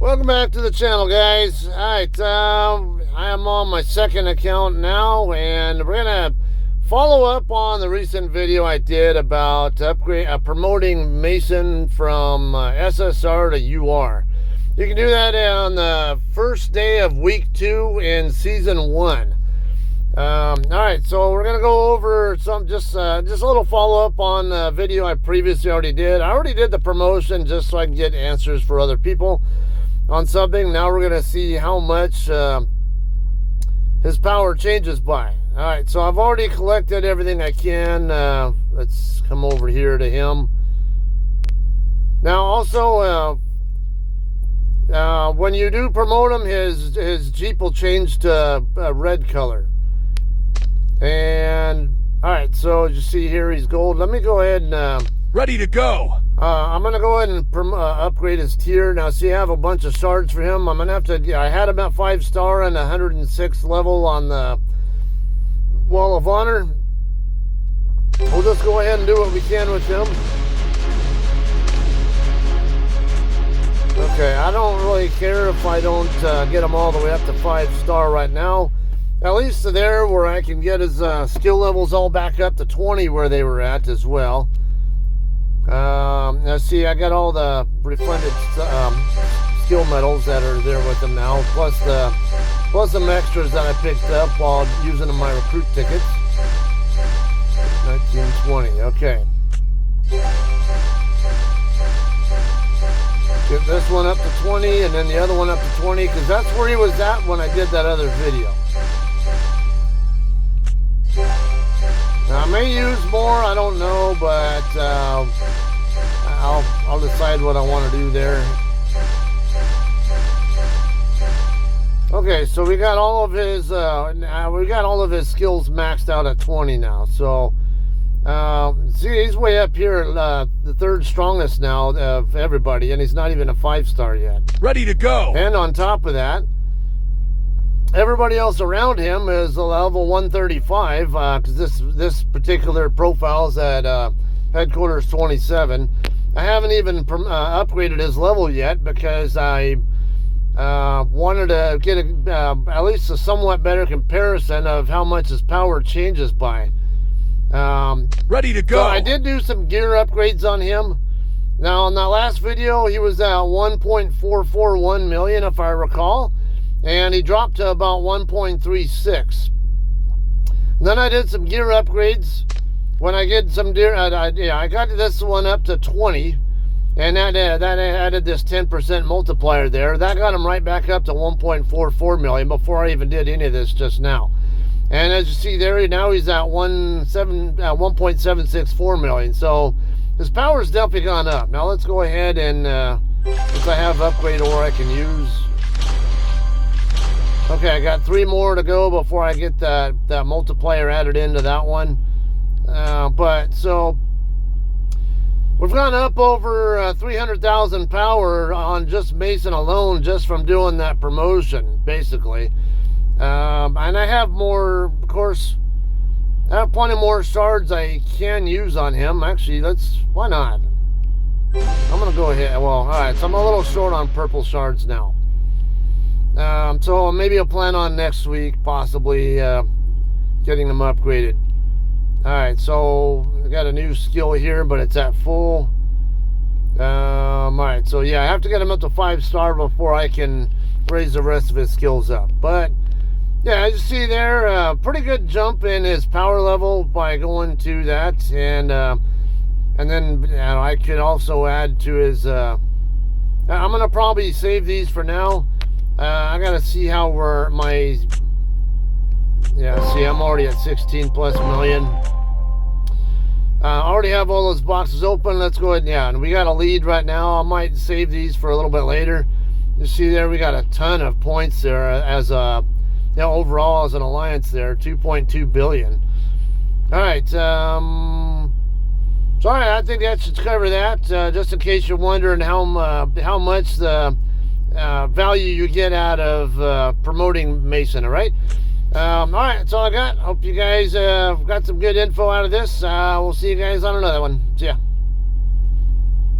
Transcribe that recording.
Welcome back to the channel, guys. Alright, I am on my second account now, and we're gonna follow up on the recent video I did about promoting Mason from SSR to UR. You can do that on the first day of week 2 in season 1. Alright, so we're gonna go over some just a little follow-up on the video I previously already did. I already did the promotion just so I can get answers for other people on something. Now we're going to see how much his power changes by. Alright, so I've already collected everything I can. Let's come over here to him. Now also, when you do promote him, his Jeep will change to a red color. And, alright, so as you see here, he's gold. Let me go ahead and... ready to go! I'm going to go ahead and upgrade his tier. Now, see, I have a bunch of shards for him. I'm going to have to... I had him at 5-star and 106 level on the Wall of Honor. We'll just go ahead and do what we can with him. Okay, I don't really care if I don't get him all the way up to 5-star right now. At least to there where I can get his skill levels all back up to 20 where they were at as well. Now see, I got all the refunded skill medals that are there with them now, plus some extras that I picked up while using my recruit tickets. 1920, okay. Get this one up to 20 and then the other one up to 20, because that's where he was at when I did that other video. Now, I may use more, I don't know, but I'll decide what I want to do there. Okay, so we got all of his skills maxed out at 20 now. So see, he's way up here, the third strongest now of everybody, and he's not even a 5-star yet. Ready to go. And on top of that, everybody else around him is a level 135, because this particular profile is at headquarters 27. I haven't even upgraded his level yet because I wanted to get at least a somewhat better comparison of how much his power changes by. Ready to go. So I did do some gear upgrades on him. Now, in that last video, he was at 1.441 million, if I recall. And he dropped to about 1.36. Then I did some gear upgrades. When I get some gear, I got this one up to 20, and that added this 10% multiplier there. That got him right back up to 1.44 million before I even did any of this just now. And as you see there, now he's at 1.764 million. So his power's definitely gone up. Now let's go ahead and since I have upgrade ore I can use. Okay, I got 3 more to go before I get that multiplier added into that one. But so we've gone up over 300,000 power on just Mason alone, just from doing that promotion, basically. And I have more, of course. I have plenty more shards I can use on him. Actually, why not? I'm gonna go ahead. Well, all right. So I'm a little short on purple shards now. So maybe I'll plan on next week possibly getting them upgraded. Alright, so I got a new skill here, but it's at full. Alright, so yeah, I have to get him up to 5-star before I can raise the rest of his skills up. But yeah, as you see there, pretty good jump in his power level by going to that, and then I could also add to his. I'm gonna probably save these for now. I gotta see how see, I'm already at 16+ million. I already have all those boxes open. Let's go ahead, and we got a lead right now. I might save these for a little bit later. You see there, we got a ton of points there as overall as an alliance there, 2.2 billion. All right, sorry, I think that should cover that. Just in case you're wondering how much the value you get out of promoting Mason. All right. Alright, that's all I got. Hope you guys got some good info out of this. We'll see you guys on another one. See ya.